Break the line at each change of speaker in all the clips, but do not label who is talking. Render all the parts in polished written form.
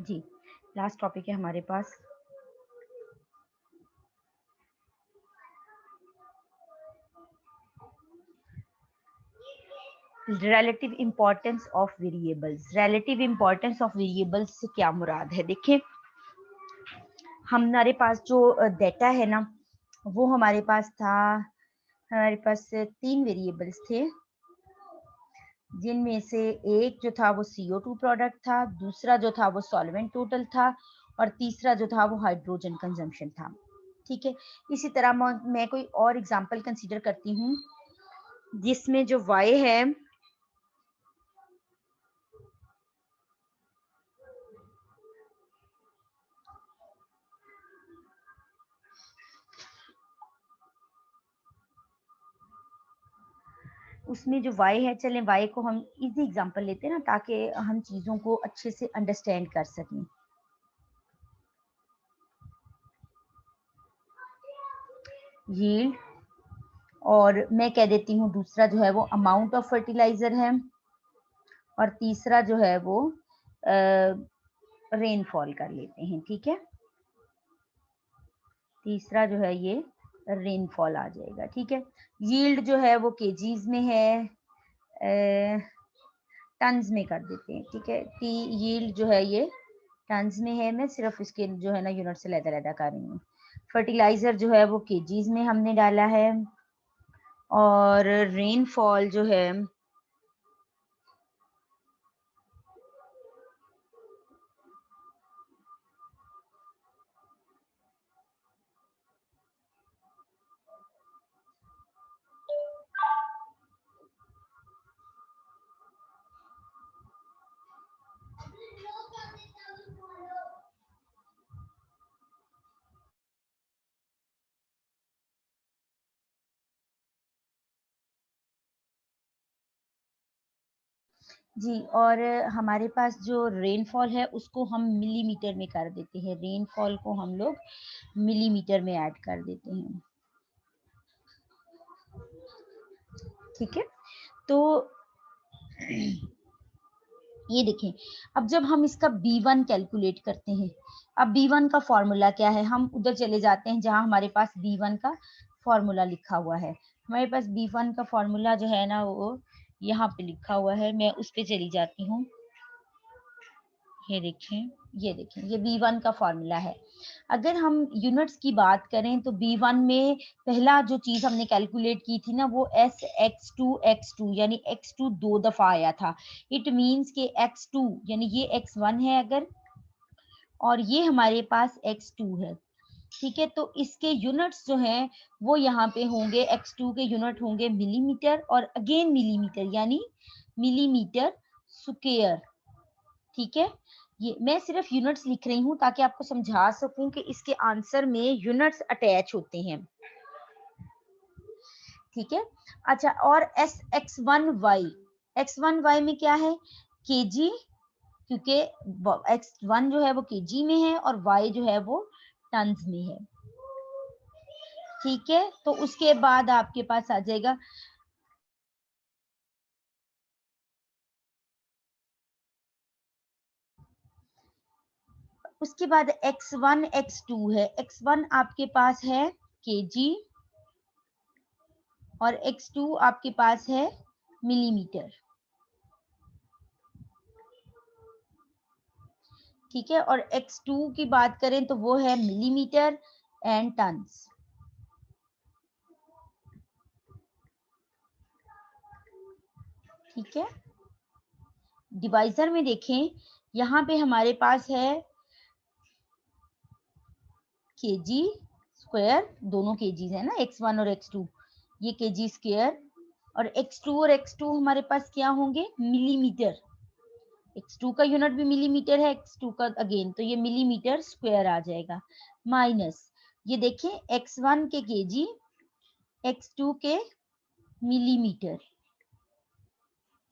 जी, last topic है हमारे पास relative importance of variables. Relative importance of variables से क्या मुराद है? देखिए, हमारे पास जो डेटा है ना, वो हमारे पास 3 वेरिएबल्स थे, जिनमें से एक जो था वो CO2 प्रोडक्ट था, दूसरा जो था वो सॉल्वेंट टोटल था, और तीसरा जो था वो हाइड्रोजन कंजम्पशन था। ठीक है, इसी तरह मैं कोई और एग्जांपल कंसीडर करती हूँ जिसमें जो y है उसमें जो y है, चलें y को हम इजी एग्जांपल लेते हैं ना, ताकि हम चीजों को अच्छे से अंडरस्टैंड कर सकें। यील्ड, और मैं कह देती हूँ दूसरा जो है वो अमाउंट ऑफ फर्टिलाइजर है, और तीसरा जो है वो रेनफॉल कर लेते हैं। ठीक है, तीसरा जो है ये रेनफॉल आ जाएगा। ठीक है, यील्ड जो है वो केजीज में है, टन्स में कर देते हैं। ठीक है, टी यील्ड जो है ये टन्स में है, मैं सिर्फ इसके जो है ना यूनिट से लैदा कर रही हूँ। फर्टिलाइजर जो है वो केजीज में हमने डाला है, और रेनफॉल जो है जी, और हमारे पास जो रेनफॉल है उसको हम मिलीमीटर में कर देते हैं। रेनफॉल को हम लोग मिलीमीटर में ऐड कर देते हैं। ठीक है, तो ये देखें, अब जब हम इसका B1 कैलकुलेट करते हैं, अब B1 का फॉर्मूला क्या है, हम उधर चले जाते हैं जहां हमारे पास B1 का फॉर्मूला लिखा हुआ है। हमारे पास B1 का फॉर्मूला जो है ना वो यहाँ पे लिखा हुआ है, मैं उस पे चली जाती हूँ। ये देखें, ये देखें, ये B1 का फॉर्मूला है। अगर हम यूनिट्स की बात करें तो B1 में पहला जो चीज हमने कैलकुलेट की थी ना वो SX2 यानी X2 2 दफा आया था। इट मींस के X2 यानी ये X1 है अगर, और ये हमारे पास X2 है। ठीक है, तो इसके यूनिट्स जो हैं वो यहाँ पे होंगे, X2 के यूनिट होंगे मिलीमीटर, और अगेन मिलीमीटर यानी मिलीमीटर स्क्वायर। ठीक है, ये मैं सिर्फ यूनिट्स लिख रही हूँ ताकि आपको समझा सकूं कि इसके आंसर में यूनिट्स अटैच होते हैं। ठीक है, अच्छा, और X1Y में क्या है? केजी, क्योंकि X1 जो है वो केजी में है और Y जो है वो टन्स में है। ठीक है, तो उसके बाद आपके पास आ जाएगा उसके बाद X1 X2 है। X1 आपके पास है केजी, और X2 आपके पास है मिलीमीटर। ठीक है, और X2 की बात करें तो वो है मिलीमीटर एंड टन्स। ठीक है, डिवाइजर में देखें, यहाँ पे हमारे पास है केजी स्क्वायर, दोनों केजीज है ना, X1 और X2, ये केजी स्क्वायर, और X2 हमारे पास क्या होंगे? मिलीमीटर। X2 का यूनिट भी मिलीमीटर है, X2 का अगेन, तो ये मिलीमीटर स्क्वायर आ जाएगा, माइनस ये देखें X1 के केजी, X2 के मिलीमीटर,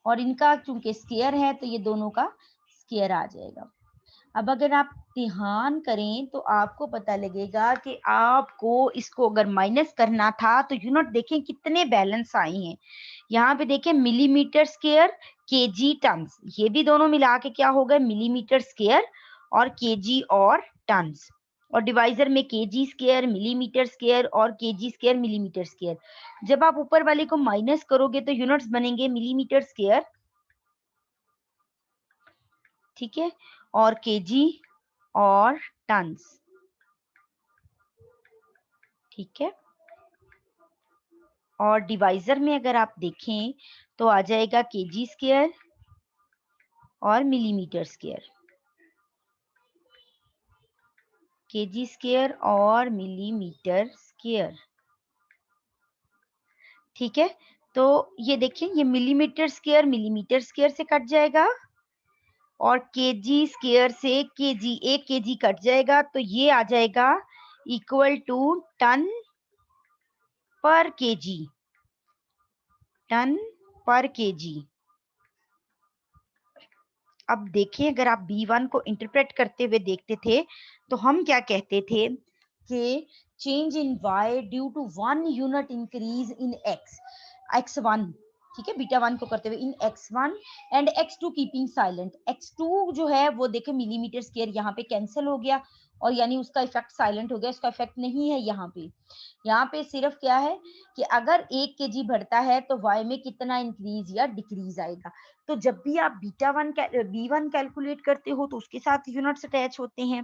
और इनका चूंकि स्क्वायर है तो ये दोनों का स्क्वायर आ जाएगा। अब अगर आप ध्यान करें तो आपको पता लगेगा कि आपको इसको अगर माइनस करना था तो यूनिट देखें कितने बैलेंस आए हैं। यहाँ पे देखें मिलीमीटर स्क्वायर, केजी टन्स, ये भी दोनों मिला के क्या हो गए? मिलीमीटर स्क्वायर, और केजी और टन्स, और डिवाइजर में केजी स्क्वायर, मिलीमीटर स्क्वायर और केजी स्क्वायर, मिलीमीटर स्क्वायर। जब आप ऊपर वाले को माइनस करोगे तो यूनिट्स बनेंगे मिलीमीटर स्क्वायर, ठीक है, और केजी और टन्स, ठीक है। और डिवाइजर में अगर आप देखें तो आ जाएगा केजी स्क्वायर और मिलीमीटर स्क्वायर, केजी स्क्वायर और मिलीमीटर स्क्वायर, ठीक है। तो ये देखिए, ये मिलीमीटर स्क्वायर मिलीमीटर स्क्वायर से कट जाएगा और केजी स्क्वायर से केजी, एक केजी कट जाएगा, तो ये आ जाएगा इक्वल टू टन पर केजी, टन पर केजी। अब देखिए, अगर आप B1 को इंटरप्रेट करते हुए देखते थे तो हम क्या कहते थे कि change in Y due to 1 unit increase in X1, ठीक है, बीटा 1 को करते हुए इन X1 and X2 keeping silent. X2 जो है वो देखे मिलीमीटर स्क्वायर यहाँ पे कैंसिल हो गया और यानी उसका इफेक्ट साइलेंट हो गया, उसका इफेक्ट नहीं है यहाँ पे सिर्फ क्या है कि अगर 1 केजी बढ़ता है तो Y में कितना इंक्रीज या डिक्रीज आएगा। तो जब भी आप B1 कैलकुलेट करते हो तो उसके साथ यूनिट्स अटैच होते हैं।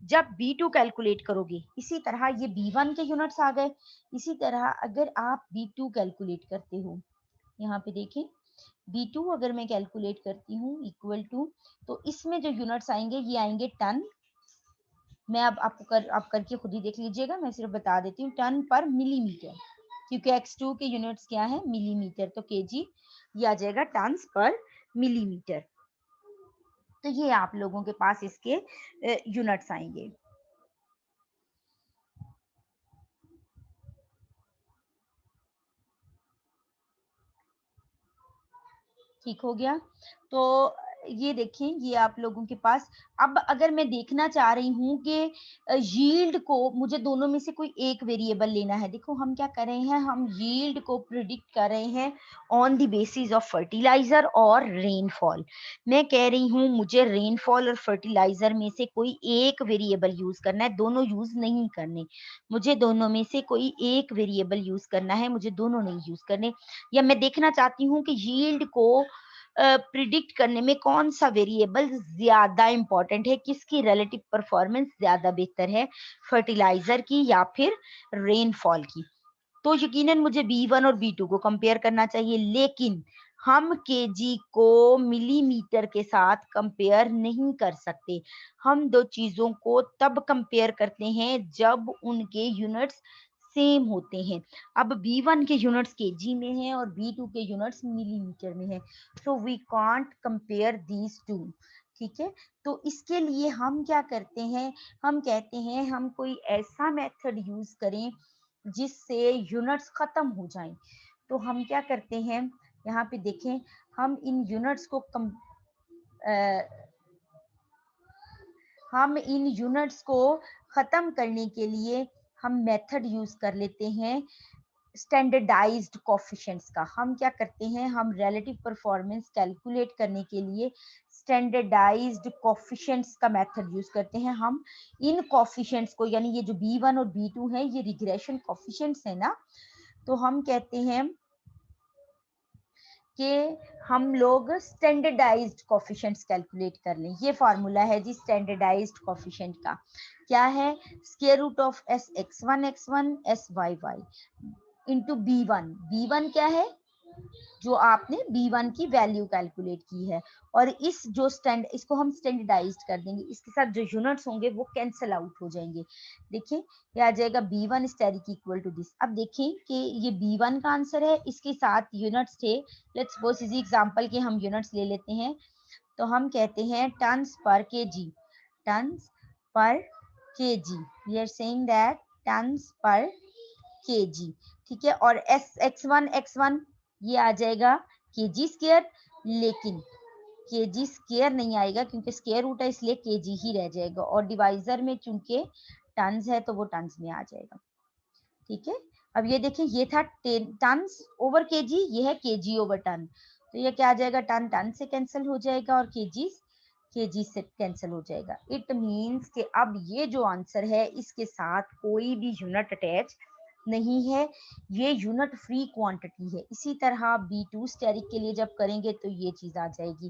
जब B2 कैलकुलेट करोगे, इसी तरह ये B1 के यूनिट्स आ गए, इसी तरह अगर आप B2 कैलकुलेट करते हो, यहाँ पे देखें B2 अगर मैं कैलकुलेट करती हूँ इक्वल टू, तो इसमें जो यूनिट्स आएंगे ये आएंगे टन। मैं अब आप करके खुद ही देख लीजिएगा, मैं सिर्फ बता देती हूँ, टन पर मिलीमीटर, क्योंकि X2 के यूनिट्स क्या है मिलीमीटर, तो केजी ये आ जाएगा टन्स पर मिलीमीटर। तो ये आप लोगों के पास इसके यूनिट्स आएंगे। ठीक हो गया। तो ये देखें, ये आप लोगों के पास, अब अगर मैं देखना चाह रही हूँ कि यील्ड को, मुझे दोनों में से कोई एक वेरिएबल लेना है। देखो हम क्या कर रहे हैं, हम यील्ड को प्रिडिक्ट कर रहे हैं on the basis of fertiliser और रेनफॉल। मैं कह रही हूँ मुझे रेनफॉल और फर्टिलाइजर में से कोई एक वेरिएबल यूज करना है, दोनों यूज नहीं करने। मुझे दोनों में से कोई एक वेरिएबल यूज करना है, मुझे दोनों नहीं यूज करने। या मैं देखना चाहती हूँ कि यील्ड को प्रिडिक्ट करने में कौन सा वेरिएबल ज्यादा इंपॉर्टेंट है, किसकी रिलेटिव परफॉर्मेंस ज्यादा बेहतर है, फर्टिलाइजर की या फिर रेनफॉल की। तो यकीनन मुझे B1 और B2 को कंपेयर करना चाहिए, लेकिन हम केजी को मिलीमीटर के साथ कंपेयर नहीं कर सकते। हम दो चीजों को तब कंपेयर करते हैं जब उनके यूनिट्स सेम होते हैं। अब B1 के यूनिट्स केजी में हैं और B2 के यूनिट्स मिलीमीटर में हैं, so we can't compare these two, ठीक है। तो इसके लिए हम क्या करते हैं, हम कहते हैं हम कोई ऐसा मेथड यूज करें जिससे यूनिट्स खत्म हो जाएं। तो हम क्या करते हैं, यहाँ पे देखें, हम इन यूनिट्स को हम इन यूनिट्स को खत्म करने के लिए हम मेथड यूज कर लेते हैं स्टैंडर्डाइज्ड कोफिशिएंट्स का। हम क्या करते हैं, हम रिलेटिव परफॉर्मेंस कैलकुलेट करने के लिए स्टैंडर्डाइज्ड कोफिशिएंट्स का मेथड यूज करते हैं। हम इन कोफिशिएंट्स को, यानी ये जो B1 और B2 है ये रिग्रेशन कोफिशिएंट्स है ना, तो हम कहते हैं कि हम लोग स्टैंडर्डाइज्ड कोफिशिएंट्स कैलकुलेट कर लें। ये फार्मूला है जी स्टैंडर्डाइज्ड कोफिशिएंट का, क्या है, square root of S x1 S Y into B1। B1 क्या है, जो आपने B1 की वैल्यू कैलकुलेट की है, और इस जो इसको हम स्टैंडर्डाइज्ड कर देंगे, इसके साथ जो यूनिट्स होंगे वो कैंसिल आउट हो जाएंगे। देखिए ये आ जाएगा B1 steric equal to this. अब देखें कि ये B1 का आंसर है, इसके साथ यूनिट्स थे, लेट्स सपोज इसी एग्जांपल के हम यूनिट्स ले लेते हैं, तो हम कहते हैं tons per KG, tons per KG, we are saying that tons per KG, ठीक है। और x1 ये आ जाएगा केजी स्क्वायर, लेकिन केजी स्क्वायर नहीं आएगा क्योंकि स्क्वायर रूट है, इसलिए केजी ही रह जाएगा, और डिवाइजर में चूंकि टन्स है तो वो टन्स में आ जाएगा, ठीक है। अब ये देखिए, ये था टन्स ओवर केजी, ये है केजी ओवर टन, तो ये क्या आ जाएगा, टन टन से कैंसिल हो जाएगा और केजी kg से कैंसिल हो जाएगा। इट मीन्स कि अब ये जो आंसर है इसके साथ कोई भी यूनिट अटैच नहीं है, ये यूनिट फ्री क्वांटिटी है। इसी तरह B2 स्टेरिक के लिए जब करेंगे तो ये चीज आ जाएगी।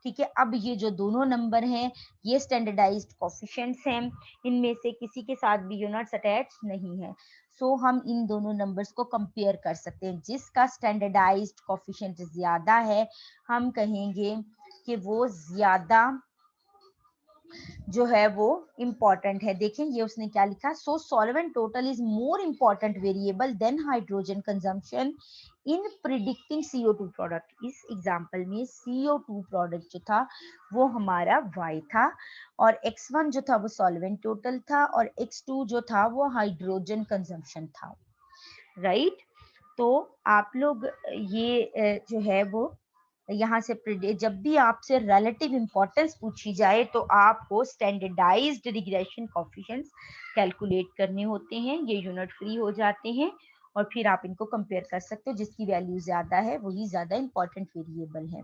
ठीक है, अब ये जो दोनों नंबर हैं ये स्टैंडर्डाइज्ड कोफिशिएंट्स हैं, इनमें से किसी के साथ भी यूनिट्स अटैच नहीं है। सो हम इन दोनों नंबर्स को कंपेयर कर सकते हैं। जिसका स्टैंडर्डाइज्ड कोफिशिएंट ज्यादा है हम कहेंगे कि वो ज्यादा जो है वो इम्पॉर्टेंट है। देखें ये उसने क्या लिखा, so solvent total is more important variable than hydrogen consumption in predicting CO2 product. इस एग्जांपल में CO2 प्रोडक्ट जो था वो हमारा Y था, और X1 जो था वो सॉल्वेंट टोटल था, और X2 जो था वो हाइड्रोजन कंजम्पशन था। राइट, तो आप लोग ये जो है वो यहाँ से जब भी आपसे रिलेटिव इंपॉर्टेंस पूछी जाए तो आपको स्टैंडर्डाइज्ड रिग्रेशन कोफिशिएंट्स कैलकुलेट करने होते हैं, ये यूनिट फ्री हो जाते हैं, और फिर आप इनको कंपेयर कर सकते हो। जिसकी वैल्यू ज्यादा है वही ज्यादा इंपॉर्टेंट वेरिएबल है।